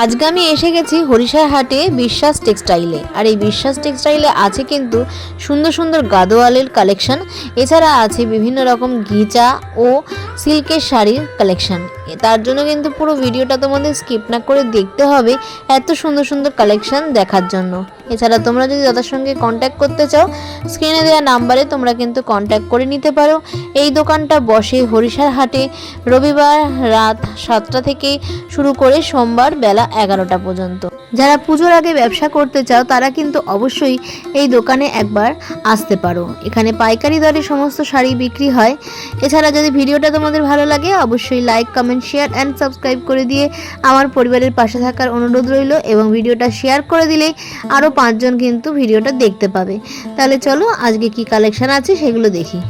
আজকে আমি এসে গেছি হরিষার হাটে বিশ্বাস টেক্সটাইলে। আর এই বিশ্বাস টেক্সটাইলে আছে কিন্তু সুন্দর সুন্দর গাদোয়ালের কালেকশন, এছাড়া আছে বিভিন্ন রকম গিচা ও সিল্কের শাড়ির কালেকশন। তার জন্য কিন্তু পুরো ভিডিওটা তোমাদের স্কিপ না করে দেখতে হবে এত সুন্দর সুন্দর কালেকশন দেখার জন্য। এছাড়া তোমরা যদি দাদার সঙ্গে কন্ট্যাক্ট করতে চাও স্ক্রিনে দেওয়া নাম্বারে তোমরা কিন্তু কন্ট্যাক্ট করে নিতে পারো। এই দোকানটা বসে হরিষার হাটে রবিবার রাত 7টা থেকে শুরু করে সোমবার বেলা 11টা পর্যন্ত। যারা পুজোর আগে ব্যবসা করতে চাও তারা কিন্তু অবশ্যই এই দোকানে একবার আসতে পারো। এখানে পাইকারি দরে সমস্ত শাড়ি বিক্রি হয়। এছাড়া যদি ভিডিওটা তোমাদের ভালো লাগে অবশ্যই like, comment, share and subscribe করে দিয়ে আমার পরিবারের পাশে থাকার অনুরোধ রইল, এবং ভিডিওটা শেয়ার করে দিলেই আরও 5 জন কিন্তু ভিডিওটা দেখতে পাবে। তাহলে চলো আজকে কি কালেকশন আছে সেগুলো দেখি।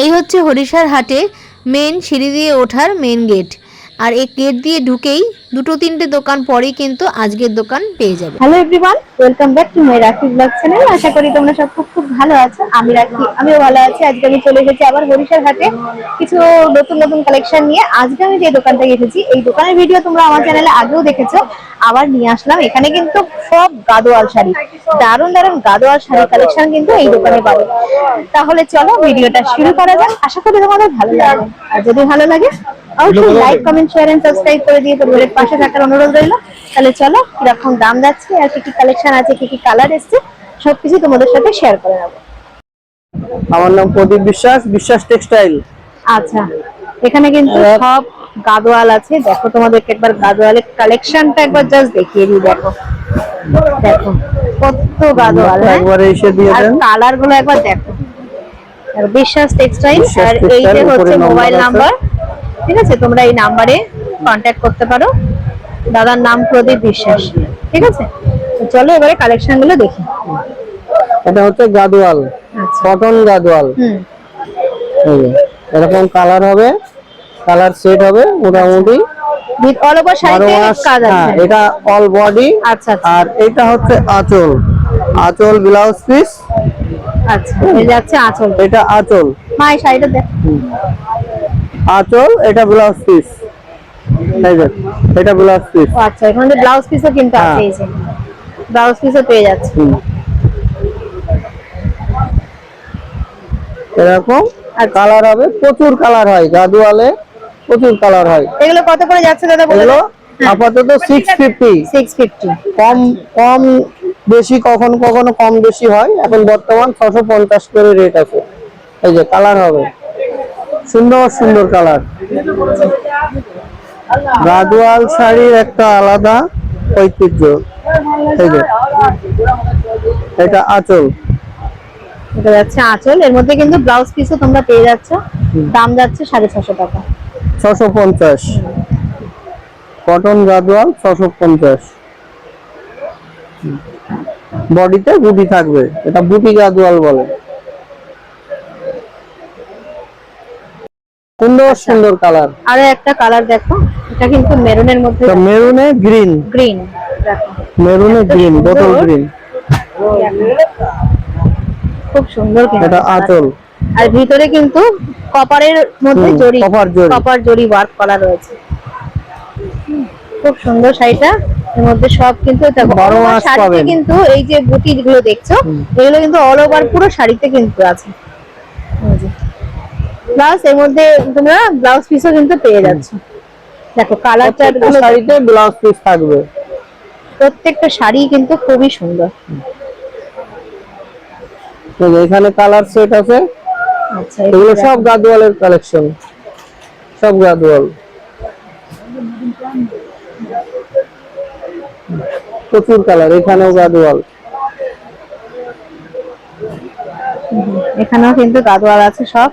এই হচ্ছে হরিষার হাটে মেন সিঁড়ি দিয়ে ওঠার মেন গেট। আর এই গেট দিয়ে ঢুকেই 2-3টে দোকান পরেই কিন্তু আজকের দোকান পেয়ে যাবে। Hello everyone, welcome back to my রাখি ব্লগ চ্যানেল। আশা করি তোমরা সব খুব ভালো আছো। আমি রাখি, আমিও ভালো আছি। আজকে আমি চলে এসেছি আবার হরিষার হাটে কিছু নতুন নতুন কালেকশন নিয়ে। আজকে আমি যে দোকানটা এসেছি এই দোকানের ভিডিও তোমরা আমার চ্যানেলে আগেও দেখেছো, আবার নিয়ে আসলাম। এখানে কিন্তু সব গাদোয়াল শাড়ি, দারুণ দারুণ গাদোয়াল শাড়ি কালেকশন কিন্তু এই দোকানে পাবে। তাহলে চলো ভিডিওটা শুরু করা যাক। আশা করি তোমাদের ভালো লাগবে। আর যদি ভালো লাগে অবশ্যই like, comment, share and subscribe করে দিয়ে পরিবারের পাশে থাকার অনুরোধ রইল। তাহলে চলো কিরকম দাম যাচ্ছে আর কি কি কালেকশন আছে, কি কি কালার এসছে সবকিছু তোমাদের সাথে শেয়ার করে নেবো। আমার নাম প্রদীপ বিশ্বাস, বিশ্বাস টেক্সটাইল। আচ্ছা, এখানে কিন্তু সব গাদোয়াল আছে। দেখো তোমাদেরকে একবার গাদোয়ালের কালেকশনটা একবার জাস্ট দেখিয়ে দিই। দেখো দেখো কত গাদোয়াল, একবার এসে দিয়ে দেন। কালার গুলো একবার দেখো। আর বিশ্বাস টেক্সটাইল, আর এইটা হচ্ছে মোবাইল নাম্বার। ঠিক আছে, তোমরা এই নাম্বারে কন্ট্যাক্ট করতে পারো। দাদার নাম প্রদীপ বিশ্বাস। ঠিক আছে, তো চলো এবারে কালেকশন গুলো দেখি। এটা হচ্ছে গাদোয়াল, কটন গাদোয়াল। এরকম কালার হবে, কালার সেট হবে মোটামুটি উইথ অল ওভার শাড়িতে কাজ আছে। এটা অল বডি। আচ্ছা, আর এটা হচ্ছে আঁচল, আঁচল ব্লাউজ পিস। আচ্ছা, এই যাচ্ছে আঁচল। এটা আঁচল, মাই শাড়িটা দেখ। আঁচল, এটা ব্লাউজ পিস। এটা ব্লাউজ পিস। আচ্ছা, এখানে ব্লাউজ পিসও কিন্তু আছে। এই যে ব্লাউজ পিসও পেয়ে যাচ্ছে এরকম। কালার হবে, প্রচুর কালার হয় গাদোয়ালে, প্রচুর কালার হয়। এগুলো কত করে যাচ্ছে দাদা বলো? আপাতত 650। কম কম বেশি, কখনো কখনো কম বেশি হয়। এখন বর্তমান 650 করে রেট আছে। এই যে কালার হবে, সুন্দর সুন্দর কালার। গাদোয়াল শাড়ির একটা আলাদা ঐতিহ্য। এই যে এটা আঁচল, এটা যাচ্ছে আঁচল। এর মধ্যে কিন্তু ব্লাউজ পিসও তোমরা পেয়ে যাচ্ছ। দাম যাচ্ছে 650 টাকা। 650 কটন গাদোয়াল, 650। বডিতে বুটি থাকবে, এটা বুটি গাদোয়াল বলে। সুন্দর সুন্দর কালার। আরো একটা কালার দেখো, এটা কিন্তু মেরুনের মধ্যে, মেরুনে গ্রিন, গ্রিন দেখো, মেরুনে গ্রিন, বোতল গ্রিন, খুব সুন্দর। এটা আঁচল। আর ভিতরে কিন্তু কপারের মধ্যে জরি, কপার জরি ওয়ার্ক করা রয়েছে। খুব সুন্দর শাড়িটা। এর মধ্যে সব কিন্তু বড় শাড়িতে কিন্তু এই যে বুটি গুলো দেখছো এগুলো কিন্তু অল ওভার পুরো শাড়িতে কিন্তু আছে। প্লাস এর মধ্যে তোমরা ব্লাউজ পিসও কিন্তু পেয়ে যাচ্ছ। দেখো কালারটা, শাড়িতে ব্লাউজ পিস থাকবে। প্রত্যেকটা শাড়ি কিন্তু খুবই সুন্দর। এখানে কালার সেট আছে। আচ্ছা, এগুলো সব গাদোয়ালের কালেকশন, সব গাদোয়াল। প্রচুর কালার, এখানেও গাদোয়াল, এখানেও কিন্তু গাদোয়াল আছে সব।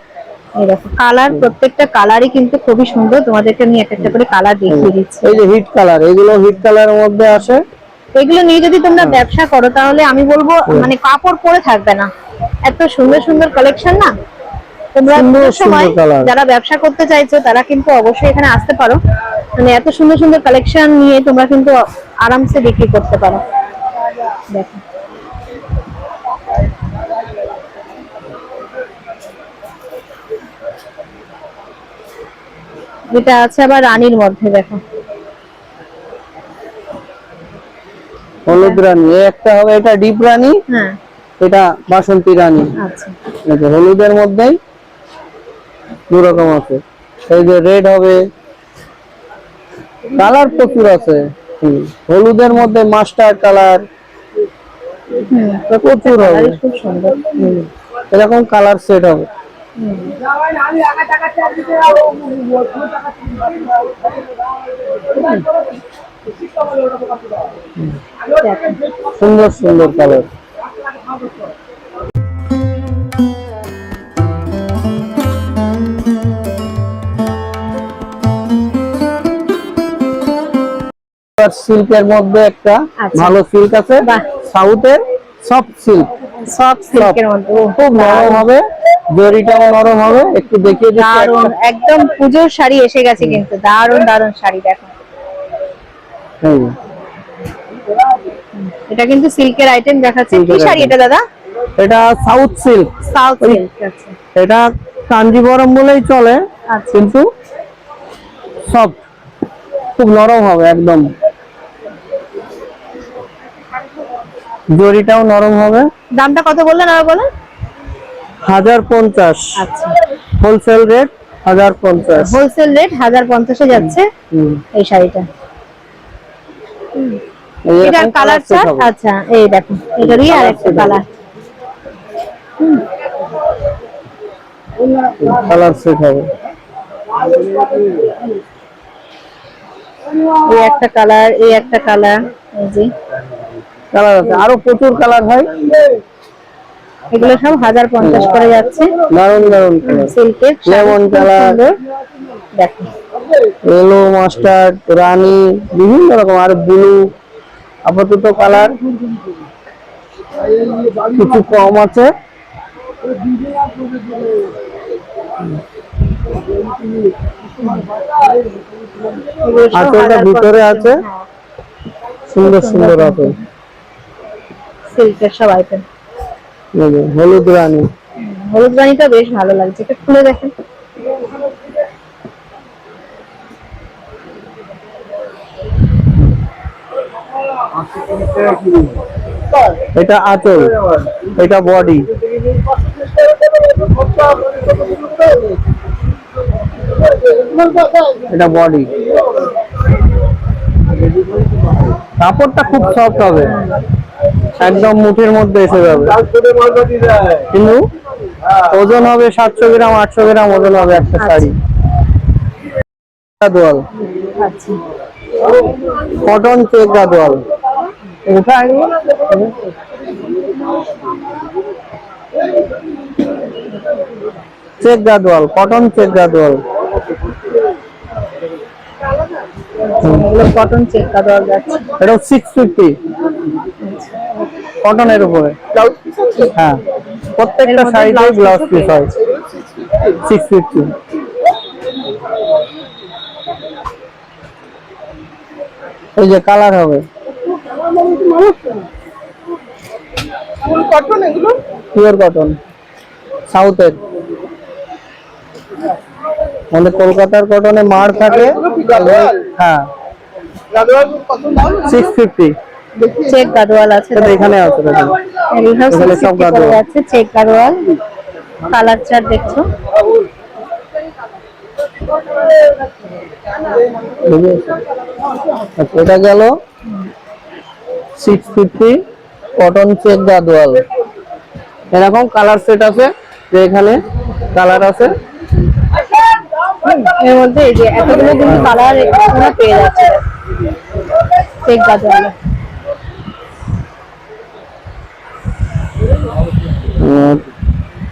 এই দেখো কালার, প্রত্যেকটা কালারই কিন্তু খুবই সুন্দর। তোমাদেরকে আমি একটা একটা করে কালার দেখিয়ে দিচ্ছি। এই যে হিট কালার, এগুলো হিট কালারের মধ্যে আসে। এগুলো নিয়ে যদি তোমরা ব্যবসা করো তাহলে আমি বলবো মানে কাপড় পরে থাকবে না। এত সুন্দর সুন্দর কালেকশন না, তোমরা সুন্দর পুজোর সময় সুন্দর কালার। যারা ব্যবসা করতে চাইছো তারা কিন্তু অবশ্যই এখানে আসতে পারো, মানে এত সুন্দর সুন্দর কালেকশন নিয়ে তোমরা কিন্তু আরামসে বিক্রি করতে পারো। দেখো এটা আছে আবার রানীর মধ্যে, দেখো হলুদ রানী এই একটা হবে, এটা ডিপ রানী, হ্যাঁ এটা বাসন্তী রানী। আচ্ছা এই যে হলুদের মধ্যেই দু রকম আছে, এই যে রেড হবে, কালার প্রচুর আছে। হলুদের মধ্যে মাস্টার্ড কালার প্রচুর হবে, কালারই খুব সুন্দর। এরকম কালার সেট হবে। সুন্দর সুন্দর কালার। সিল্কের মধ্যে একটা আচ্ছা। ভালো সিল্ক আছে, বাহ। সাউথের সফট সিল্ক, সব সিল্কের মধ্যে, ও, খুব নরম হবে, জরিটাও নরম হবে। একটু দেখিয়ে দিচ্ছি দারুণ, একটা। একদম পুজোর শাড়ি এসে গেছে কিন্তু, দারুণ দারুণ শাড়ি দেখো। এই এটা কিন্তু সিল্কের আইটেম দেখাচ্ছে। কি সিল্কের শাড়ি item। এটা দাদা? এটা সাউথ সিল্ক, সাউথ ওই- সিল্ক। আচ্ছা এটা কাঞ্জিবরম বলেই চলে, আচ্ছা কিন্তু সফট, খুব নরম হবে একদম, জরিটাও নরম হবে। দামটা কত বললেন আর বলেন? 1050, আচ্ছা হোলসেল রেট 1050। হোলসেল রেট 1050-এ যাচ্ছে এই শাড়িটা। এটা কালার চার্ট। আচ্ছা এই দেখো, এটারই আরেকটা কালার। কালার সেট হবে। এই একটা কালার, এই একটা কালার, এই যে কালার আছে, আরো প্রচুর কালার হয়। এগুলো সব 1050 করে যাচ্ছে। দারুন দারুন কালার, সিল্কের লেমন কালার, দেখো ইয়েলো, মাস্টার্ড, রানী, বিভিন্ন রকম, আর ব্লু। আপাতত কালার কিছু কম আছে। এগুলো সব আঁচলটা 1050 ভিতরে আছে, হ্যাঁ, সুন্দর সুন্দর আছে। সিল্কের সব আইটেম। এই যে হলুদ রানী, হলুদ রানীটা বেশ ভালো লাগছে, এটা খুলে দেখেন। এটা আঁচল, এটা বডি, এটা বডি। কাপড়টা খুব সফট হবে, একদম মুঠের মধ্যে এসে যাবে, কিন্তু ওজন হবে 700 গ্রাম 800 গ্রাম ওজন হবে একটা শাড়ি। গাদোয়াল, আচ্ছা cotton check Gadwal, check Gadwal, cotton check Gadwal. এগুলো কটন চেক দেওয়া যাচ্ছে। এটা 650 কটনের উপরে। হ্যাঁ, প্রত্যেকটা শাড়িতে ব্লাউজ পিস হয়। 650। এই যে কালার হবে, কটন এগুলো পিওর কটন, সাউথের। আমাদের কলকাতার কটনে মার থাকে। হ্যাঁ 650। চেক গাদোয়াল আছে, এটা এখানে আছে, দেখুন। এখানে সব গাদোয়াল আছে। চেক গাদোয়াল, কালার চার্ট দেখছো। আচ্ছা, এটা গেল 650 কটন চেক গাদোয়াল। এরকম কালার সেট আছে, যে এখানে কালার আছে। এর মধ্যে এই যে এতগুলো কিন্তু কালার তোমরা পেয়ে যাচ্ছে চেক গাদোয়ালে।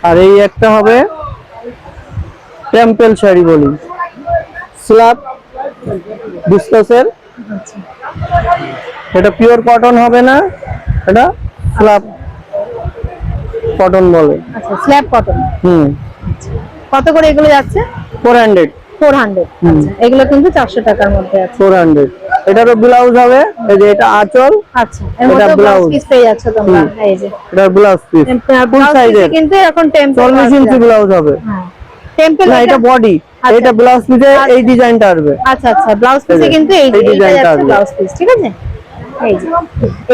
আর এই একটা হবে টেম্পল শাড়ি বলি, স্ল্যাব ডিসকাসের। এটা পিওর কটন হবে না, এটা স্ল্যাব কটন বলে। আচ্ছা স্ল্যাব কটন। কত করে এগুলো যাচ্ছে? 400 400। আচ্ছা, এগুলো কিন্তু 400 টাকার মধ্যে আছে। 400। এটারও ব্লাউজ হবে, এই যে এটা আঁচল। আচ্ছা, এর মধ্যে এটা ব্লাউজ ব্লাউজ পিস পেয়ে যাচ্ছে তোমরা। এই যে এটার ব্লাউজ পিস ফুল ব্লাউজ সাইজের, পিসে কিন্তু এখন টেম্পল 40 ইঞ্চি ব্লাউজ হবে। হ্যাঁ, টেম্পল না এটা বডি, আচ্ছা। এটা ব্লাউজ পিসে এই ডিজাইনটা আসবে। আচ্ছা আচ্ছা, ব্লাউজ পিসে কিন্তু এই এই এইটা ডিজাইনটা যাচ্ছে আসবে। ব্লাউজ পিস, ঠিক আছে? এই যে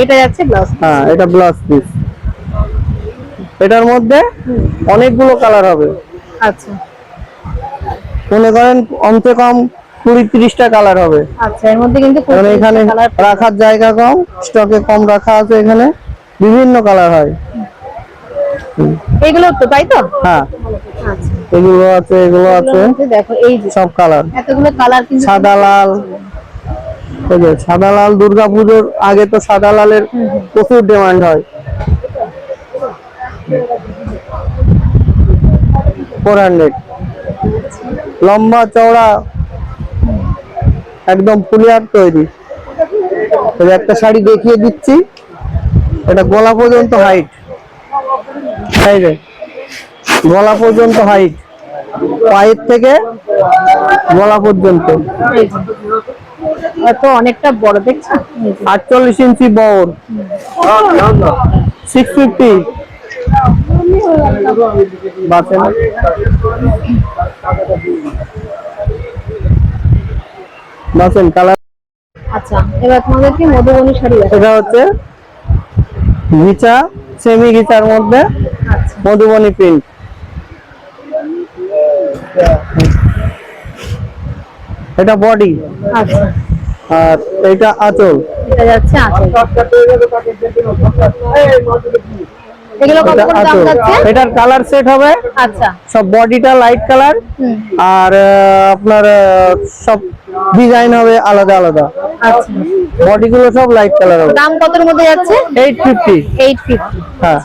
এটা যাচ্ছে ব্লাউজ পিস। হ্যাঁ, এটা ব্লাউজ পিস। এটার মধ্যে অনেকগুলো কালার হবে। আচ্ছা মনে করেন কমসে কম 20-30টা কালার হবে। আচ্ছা, এর মধ্যে কিন্তু কারণ এখানে কালার রাখার জায়গা কম, স্টকে কম রাখা আছে, এখানে বিভিন্ন কালার হয়। এগুলো তো, তাই তো? হ্যাঁ, আচ্ছা, এগুলো আছে, এগুলো আছে, এগুলোর মধ্যে দেখো এই যে সব কালার। এতগুলো কালার কিন্তু সাদা লাল, এই যে সাদা লাল দুর্গাপুজোর আগে তো সাদা লালের প্রচুর ডিমান্ড হয়। 400, লম্বা চওড়া একদম ফুলিয়ার তৈরি। এই যে একটা শাড়ি দেখিয়ে দিচ্ছি, এটা গলা পর্যন্ত হাইট, এই যে গলা পর্যন্ত হাইট, পায়ের থেকে গলা পর্যন্ত। এত অনেকটা বড় দেখছো? 48 ইঞ্চি বহর, 650। বাঁচেন বাঁচেন কালার। আচ্ছা, এবার তোমাদের কি মধুবনী শাড়ি আছে? এটা হচ্ছে ঘিচা, সেমি ঘিচার মধ্যে আচ্ছা মধুবনী প্রিন্ট। এটা বডি, আচ্ছা, আর এটা আঁচল। এটা যাচ্ছে আঁচল। এগুলো কত এটা করে দাম আঁচল। যাচ্ছে? এটার কালার সেট হবে, আচ্ছা, সব বডিটা লাইট কালার, হুম, আর আপনার সব ডিজাইন হবে আলাদা আলাদা। আচ্ছা। বডি গুলো সব লাইট কালার হবে। দাম কতর মধ্যে যাচ্ছে? 850। 850। হ্যাঁ,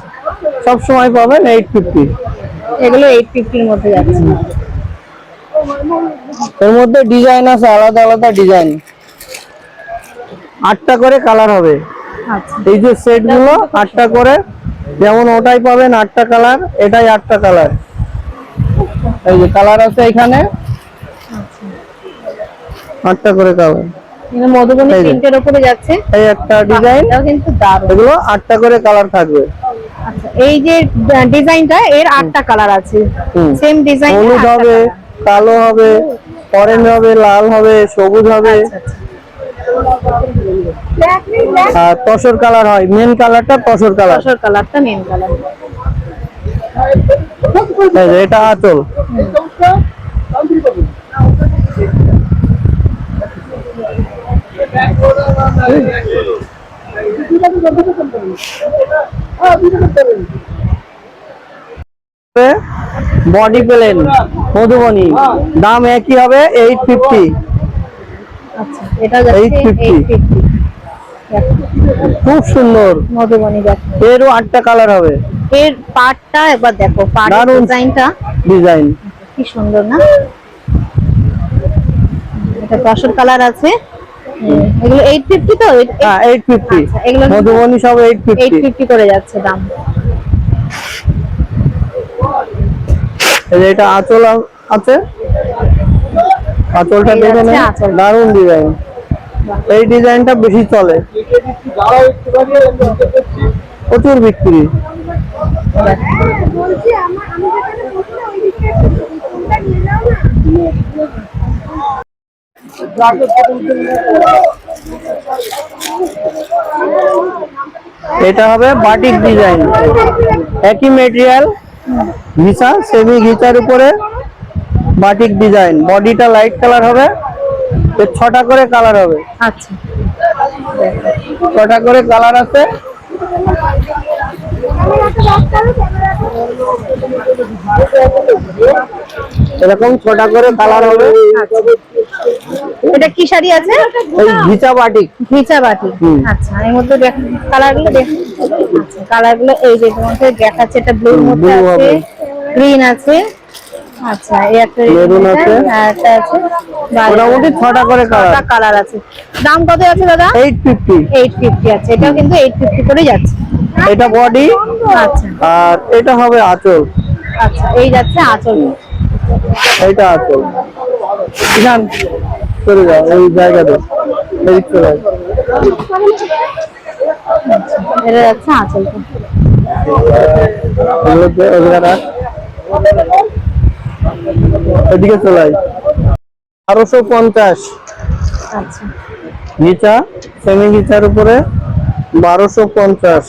সব সময় পাবেন 850। এগুলো 850 এর মধ্যে যাচ্ছে। এর মধ্যে ডিজাইন আছে, আলাদা আলাদা ডিজাইন, 8টা করে কালার হবে। আচ্ছা, এই যে সেট গুলো 8টা করে, যেমন ওটাই পাবেন 8টা কালার, এটাই 8টা কালার। এই যে কালার আছে এখানে, 8টা করে কালার। এটা মধুবনী এই যে। প্রিন্টের উপরে যাচ্ছে। এই একটা ডিজাইন, এটাও কিন্তু দারুণ। এগুলো 8টা করে কালার থাকবে। আচ্ছা, এই যে ডিজাইনটা এর 8টা কালার আছে। হুম। সেম ডিজাইন হলুদ হবে, কালো হবে, অরেঞ্জ হবে, লাল হবে, সবুজ হবে, আর তসর কালার হয়। মেন কালারটা তসর কালার। তসর কালারটা মেন কালার। এই যে এটা আঁচল। বডি প্লেন মধুবনী, দাম একই হবে 850। আচ্ছা, এটা যাচ্ছে 850 850। খুব সুন্দর। মধুবনী দেখো, এরও 8টা কালার হবে। এর পাটটা একবার দেখো, পাটের দারুণ ডিজাইনটা ডিজাইন। কি সুন্দর না? এটা তসর কালার আছে। এগুলো 850 তো? হ্যাঁ 850। আচ্ছা, এগুলো মধুবনী সব 850। 850 করে যাচ্ছে দাম। এই যে এটা আঁচল আছে, আঁচলটা এই দেখে যাচ্ছে নেন, আঁচল। দারুণ ডিজাইন। এই ডিজাইনটা বেশি চলে, প্রচুর বিক্রি। এটা হবে বাটিক ডিজাইন, একই মেটেরিয়াল, ঘিচা, সেমি ঘিচার উপরে বাটিক ডিজাইন। বডিটা লাইট কালার হবে, এর 6টা করে কালার হবে। আচ্ছা, 6টা করে কালার আছে। এরকম 6টা করে কালার হবে। এটা কি শাড়ি আছে? এই ঘিচা বাটিক। ঘিচা বাটি। হুম। আচ্ছা, এর মধ্যে কালারগুলো দেখ। আচ্ছা, কালারগুলো এই যে তোমাদের দেখাচ্ছে, এটা ব্লুর মধ্যে Blue আছে, হবে। গ্রিন আছে। আচ্ছা, এই একটা Maroon আছে। হ্যাঁ, একটা আছে। মোটামুটি 6টা করে কালার। 6টা কালার আছে। দাম কত আছে দাদা? 850। 850 আছে। এটাও কিন্তু 850 করে যাচ্ছে। এটা বডি, আচ্ছা আর এটা হবে আঁচল। আচ্ছা, এই যাচ্ছে আঁচল। এইটা আঁচল। এখান চলে যাও এই জায়গাতে, এদিক চলে যাও। এটা যাচ্ছে আঁচলটা। এদিকে চলে আয়। 1250। আচ্ছা, গিচা, সেমি গিচার উপরে 1250।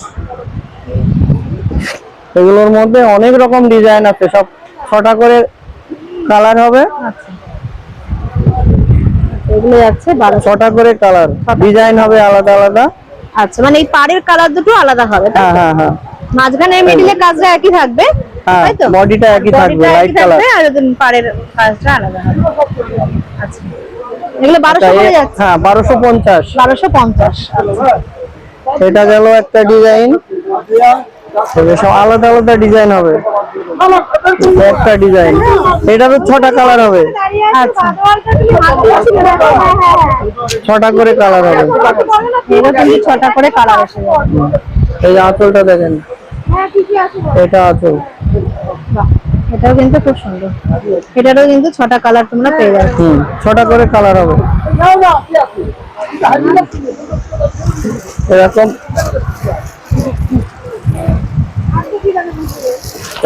এগুলোর মধ্যে অনেক রকম ডিজাইন আছে, সব 6টা করে কালার হবে। আচ্ছা, এগুলো যাচ্ছে 1200। 6টা করে কালার, ডিজাইন হবে আলাদা আলাদা। আচ্ছা, মানে এই পাড়ের কালার দুটো আলাদা হবে, তাই হ্যাঁ তো? হ্যাঁ হ্যাঁ মাঝখানে মিডিলে কাজটা একই থাকবে, হ্যাঁ, তাই তো? বডিটা একই থাকবে, বডিটা লাইট একই কালার। থাকবে, আর পাড়ের কাজটা আলাদা হবে। আচ্ছা, এগুলো 1200 করে যাচ্ছে। হ্যাঁ 1250। 1250। এটা গেল একটা ডিজাইন, সব আলাদা আলাদা ডিজাইন হবে। একটা ডিজাইন, এটারও 6টা কালার হবে। আচ্ছা, 6টা করে কালার হবে। এটা কিন্তু 6টা করে কালার আসে। এই যে আঁচলটা দেখেন, এটা আঁচল। বাহ, এটাও কিন্তু খুব সুন্দর। এটারও কিন্তু 6টা কালার তোমরা পেয়ে যাচ্ছ। 6টা করে কালার হবে। এরকম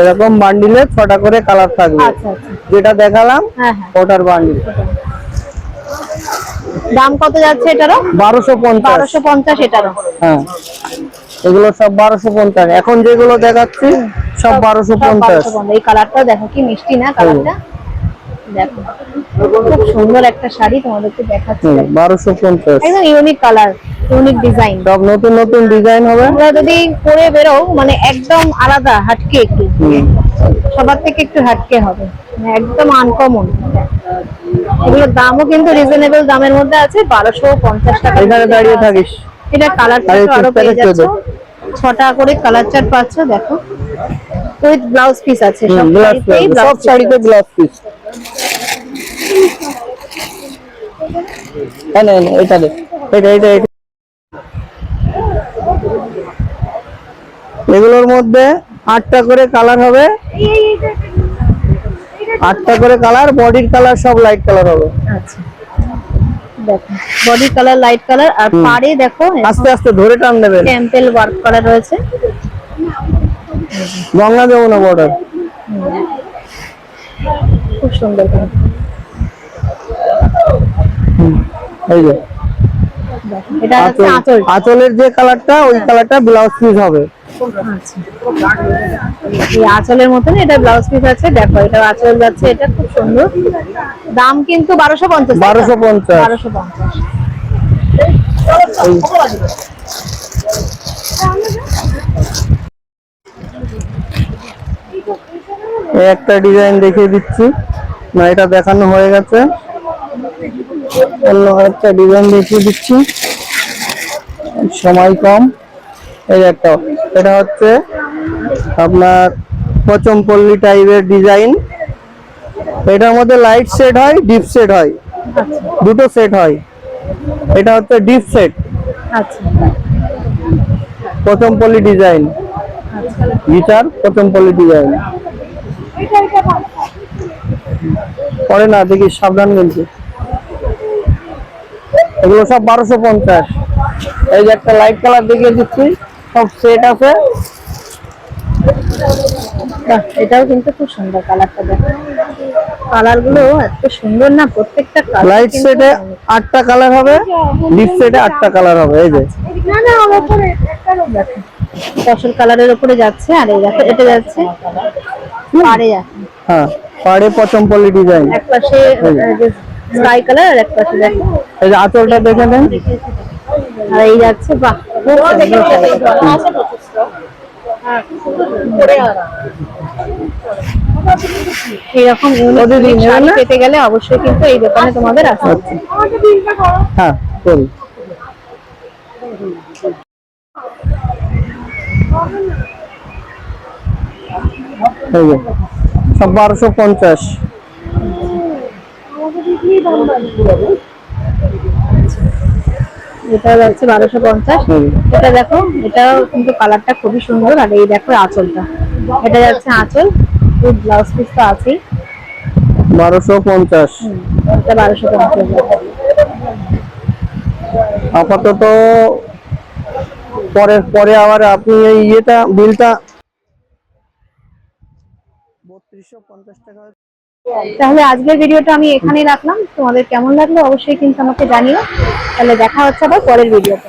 এরকম বান্ডিলে 6টা করে কালার থাকবে। আচ্ছা আচ্ছা, যেটা দেখালাম হ্যাঁ হ্যাঁ। ওটার বান্ডিল। দাম কত যাচ্ছে এটারও? 1250। 1250 এটারও। হ্যাঁ, এগুলো সব 1250। এখন যেগুলো দেখাচ্ছি সব 1250। এই কালারটাও দেখো কি মিষ্টি না কালারটা, দেখো খুব সুন্দর একটা শাড়ি তোমাদেরকে দেখাচ্ছি। 1250। একদম ইউনিক কালার, ইউনিক ডিজাইন। সব নতুন নতুন ডিজাইন হবে। তোমরা যদি পরে বেরো মানে একদম আলাদা, হাটকে একটু, সবার থেকে একটু হাটকে হবে, মানে একদম আনকমন। এগুলোর দামও কিন্তু রিজনেবল দামের মধ্যে আছে, 1250 টাকা। এখানে দাঁড়িয়ে থাকিস। এটা কালার চার্ট আরো পেয়ে যাচ্ছ, 6টা করে কালার চার্ট পাচ্ছ। দেখো উইথ ব্লাউজ পিস আছে, সব শাড়িতেই সব শাড়িতে ব্লাউজ পিস। না না এটা দে, এটা এটা এটা। এগুলোর মধ্যে 8টা করে কালার হবে। 8টা করে কালার, বডির কালার সব লাইট কালার হবে। আচ্ছা, দেখো বডি কালার লাইট কালার, আর পাড়ে দেখো আস্তে আস্তে ধরে টান দেবেন। টেম্পল ওয়ার্ক করা রয়েছে, গঙ্গা যমুনা বর্ডার। খুব সুন্দর। এই যে এটা হচ্ছে আঁচল। আঁচলের যে কালারটা, ওই কালারটা ব্লাউজ পিস হবে। আচ্ছা, এই আঁচলের মতন এটা ব্লাউজ পিস আছে। দেখো এটা আঁচল যাচ্ছে, এটা খুব সুন্দর। দাম কিন্তু 1250। 1250। 1250। এই একটা ডিজাইন দেখিয়ে দিচ্ছি, না এটা দেখানো হয়ে গেছে। অন্য একটা ডিজাইন দেখিয়ে দিচ্ছি, সময় কম। এই একটা, এটা হচ্ছে আপনার পচমপল্লী টাইপের ডিজাইন। এটার মধ্যে লাইট সেট হয়, ডিপ সেট হয়, দুটো সেট হয়। এটা হচ্ছে ডিপ সেট। আচ্ছা, পচমপল্লী ডিজাইন, গিটার পচমপল্লী ডিজাইন। পরে না দেখি, সাবধান কিন্তু। এগুলো সব 1250। এই যে একটা লাইট কালার দেখিয়ে দিচ্ছি, সব সেট আছে। এটাও কিন্তু খুব সুন্দর কালারটা। দেখো কালার গুলো এত সুন্দর না, প্রত্যেকটা কালার। লাইট সেটে 8টা কালার হবে, ডিপ সেটে 8টা কালার হবে। এই যে ফসল কালারের উপরে যাচ্ছে, আর এই দেখো এটা যাচ্ছে পাড়ে যাচ্ছে। হ্যাঁ, পাড়ে পচমপল্লী ডিজাইন। এক পাশে স্কাই কালার, আর এক পাশে দেখো এই যে আঁচলটা দেখে নেন। আর এই যাচ্ছে, বাহ খুব সুন্দর শাড়িটা। এরকম ইউনিক শাড়ি পেতে গেলে অবশ্যই কিন্তু এই দোকানে তোমাদের আসতে হবে। হ্যাঁ করি। এই যে সব 1250। এটা যাচ্ছে 1250। এটা দেখো, এটাও কিন্তু কালারটা খুবই সুন্দর। আর এই দেখো আঁচলটা, এটা যাচ্ছে আঁচল, ব্লাউজ পিস তো আছেই। 1250। এটা 1250 আপাতত পরে আবার আপনি এই ইয়েটা বিলটা 3250 টাকা। তাহলে আজকের ভিডিওটা আমি এখানেই রাখলাম, তোমাদের কেমন লাগলো অবশ্যই কিন্তু আমাকে জানিও। তাহলে দেখা হচ্ছে আবার পরের ভিডিওতে।